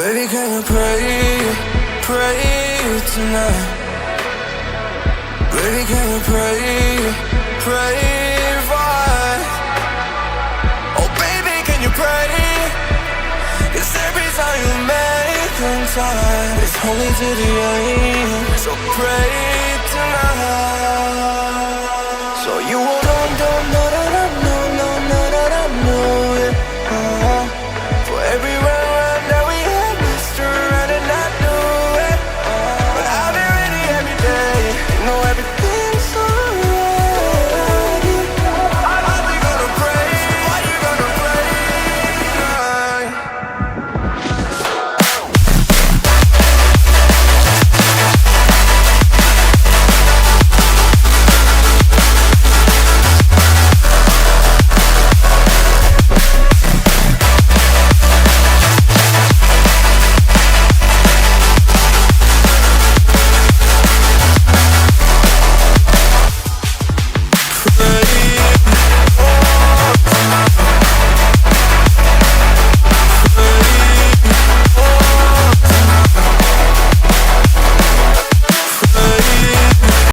Baby, can you pray tonight? Baby, can you pray for? Oh baby, can you pray? 'Cause every time you make them time, it's only to the end. So pray